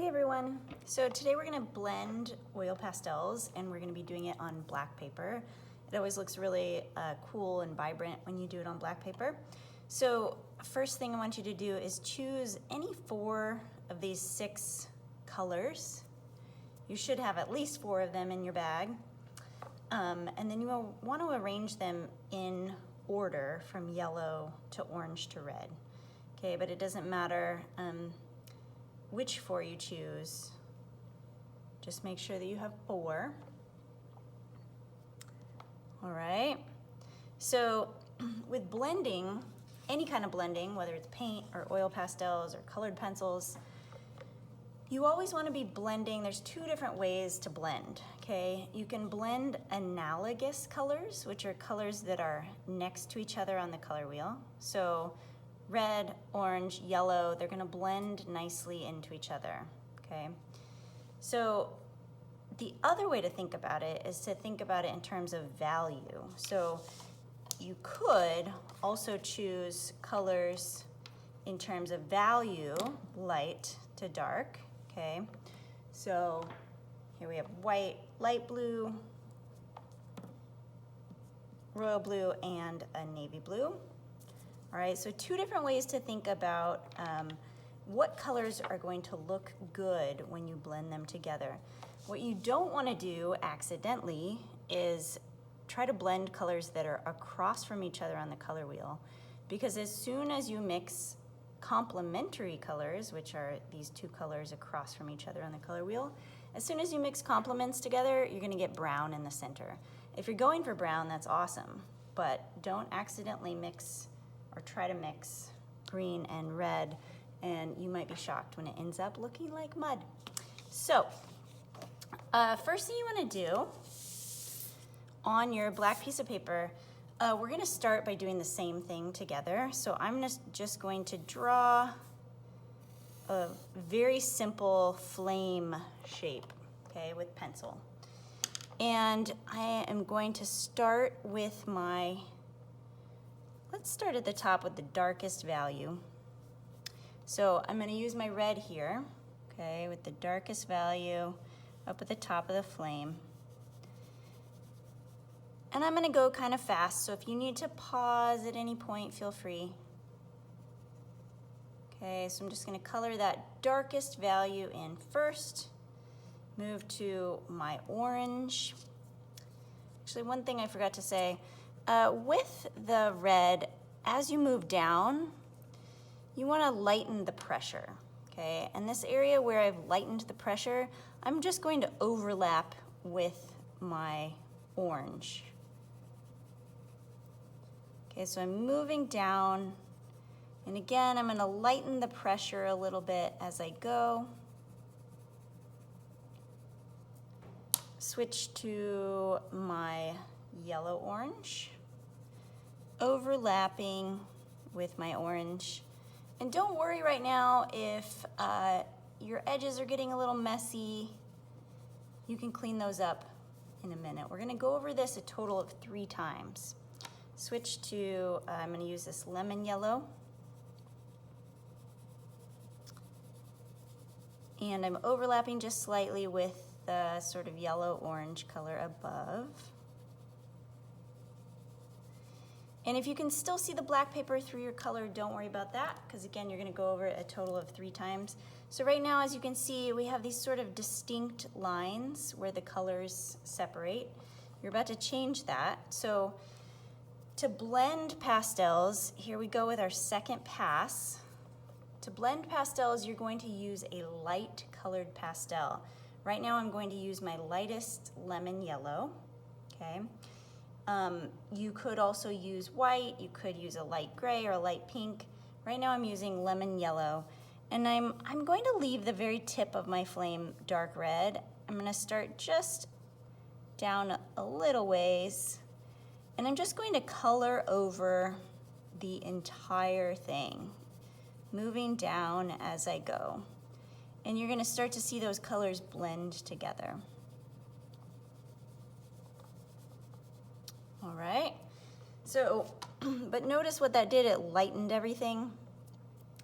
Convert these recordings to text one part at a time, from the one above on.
Hey everyone, so today we're going to blend oil pastels and we're going to be doing it on black paper. It always looks really cool and vibrant when you do it on black paper. So first thing I want you to do is choose any 4 of these 6 colors. You should have at least 4 of them in your bag. And then you will want to arrange them in order from yellow to orange to red. Okay, but it doesn't matter which 4 you choose. Just make sure that you have 4. All right. So with blending, any kind of blending, whether it's paint or oil pastels or colored pencils, you always want to be blending. There's 2 different ways to blend, okay? You can blend analogous colors, which are colors that are next to each other on the color wheel. So red, orange, yellow, they're gonna blend nicely into each other, okay? So the other way to think about it is to think about it in terms of value. So you could also choose colors in terms of value, light to dark, okay? So here we have white, light blue, royal blue, and a navy blue. All right, so 2 different ways to think about what colors are going to look good when you blend them together. What you don't want to do accidentally is try to blend colors that are across from each other on the color wheel, because as soon as you mix complementary colors, which are these 2 colors across from each other on the color wheel, as soon as you mix complements together, you're going to get brown in the center. If you're going for brown, that's awesome, but don't accidentally mix or try to mix green and red, and you might be shocked when it ends up looking like mud. So, first thing you want to do on your black piece of paper, we're going to start by doing the same thing together. So I'm just going to draw a very simple flame shape, okay, with pencil. And I am going to start with let's start at the top with the darkest value. So I'm going to use my red here, okay, with the darkest value up at the top of the flame. And I'm going to go kind of fast, so if you need to pause at any point, feel free. Okay, so I'm just going to color that darkest value in first. Move to my orange. Actually, one thing I forgot to say, with the red, as you move down, you want to lighten the pressure, okay? And this area where I've lightened the pressure, I'm just going to overlap with my orange. Okay, so I'm moving down, and again, I'm going to lighten the pressure a little bit as I go. Switch to my yellow-orange, overlapping with my orange. And don't worry right now if your edges are getting a little messy. You can clean those up in a minute. We're gonna go over this a total of 3 times. Switch to, I'm gonna use this lemon yellow. And I'm overlapping just slightly with the sort of yellow-orange color above. And if you can still see the black paper through your color, don't worry about that, because again, you're going to go over it a total of 3 times. So right now, as you can see, we have these sort of distinct lines where the colors separate. You're about to change that. So to blend pastels, here we go with our second pass. To blend pastels, you're going to use a light colored pastel. Right now, I'm going to use my lightest lemon yellow, okay? You could also use white, you could use a light gray or a light pink. Right now I'm using lemon yellow, and I'm going to leave the very tip of my flame dark red. I'm gonna start just down a little ways, and I'm just going to color over the entire thing, moving down as I go. And you're gonna start to see those colors blend together. All right, so, but notice what that did, it lightened everything.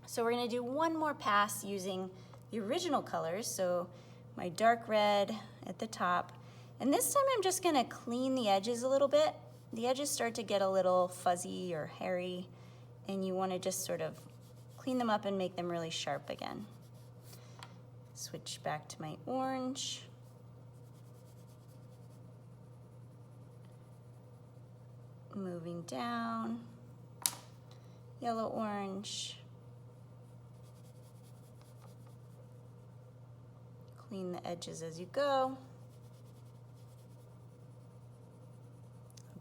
So we're gonna do one more pass using the original colors, so my dark red at the top. And this time I'm just gonna clean the edges a little bit. The edges start to get a little fuzzy or hairy, and you wanna just sort of clean them up and make them really sharp again. Switch back to my orange. Moving down, yellow, orange. Clean the edges as you go.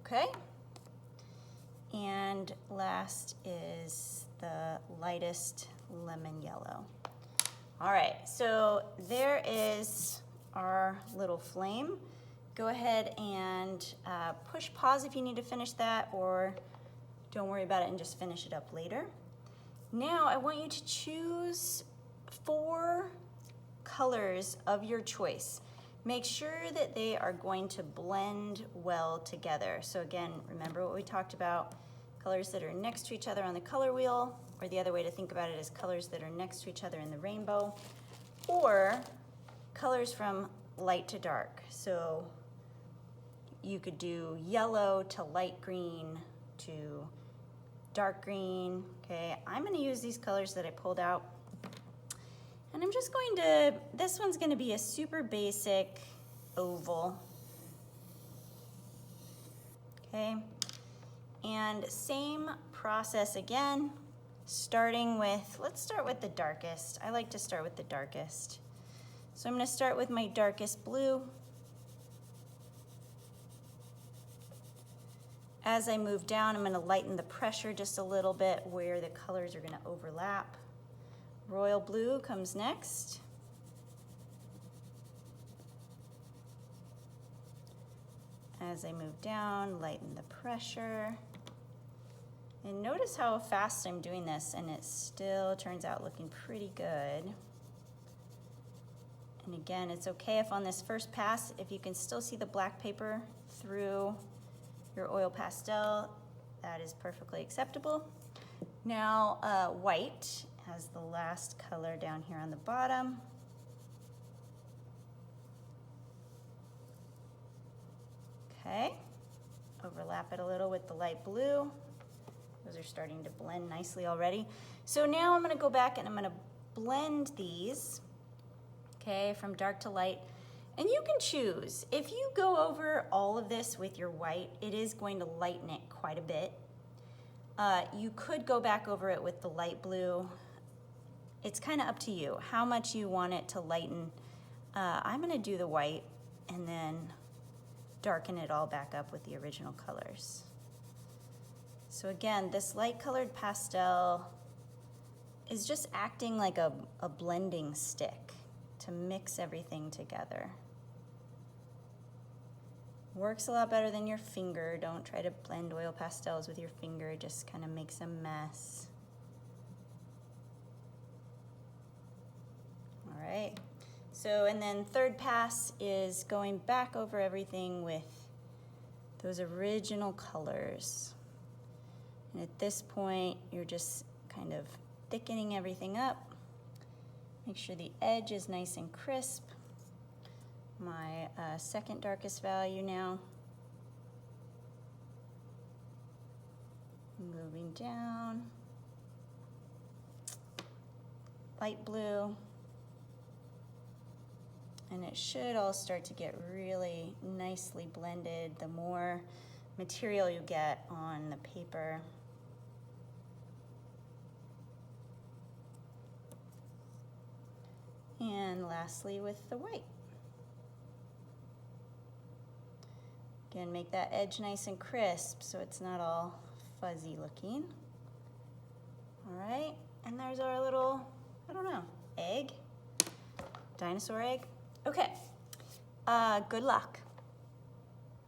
Okay. And last is the lightest lemon yellow. All right, so there is our little flame. Go ahead and push pause if you need to finish that, or don't worry about it and just finish it up later. Now I want you to choose 4 colors of your choice. Make sure that they are going to blend well together. So again, remember what we talked about, colors that are next to each other on the color wheel, or the other way to think about it is colors that are next to each other in the rainbow, or colors from light to dark. So you could do yellow to light green to dark green, okay? I'm gonna use these colors that I pulled out. And I'm just going to, this one's gonna be a super basic oval, okay? And same process again, starting with, let's start with the darkest. I like to start with the darkest. So I'm gonna start with my darkest blue. As I move down, I'm gonna lighten the pressure just a little bit where the colors are gonna overlap. Royal blue comes next. As I move down, lighten the pressure. And notice how fast I'm doing this, and it still turns out looking pretty good. And again, it's okay if on this first pass, if you can still see the black paper through your oil pastel, that is perfectly acceptable. Now, white has the last color down here on the bottom. Okay, overlap it a little with the light blue. Those are starting to blend nicely already. So now I'm gonna go back and I'm gonna blend these, okay, from dark to light. And you can choose. If you go over all of this with your white, it is going to lighten it quite a bit. You could go back over it with the light blue. It's kind of up to you how much you want it to lighten. I'm gonna do the white and then darken it all back up with the original colors. So again, this light colored pastel is just acting like a blending stick to mix everything together. Works a lot better than your finger. Don't try to blend oil pastels with your finger. It just kind of makes a mess. All right. So, and then third pass is going back over everything with those original colors. And at this point, you're just kind of thickening everything up. Make sure the edge is nice and crisp. My second darkest value now. Moving down. Light blue. And it should all start to get really nicely blended the more material you get on the paper. And lastly with the white. Again, make that edge nice and crisp so it's not all fuzzy looking. All right, and there's our little, I don't know, egg? Dinosaur egg? Okay, good luck.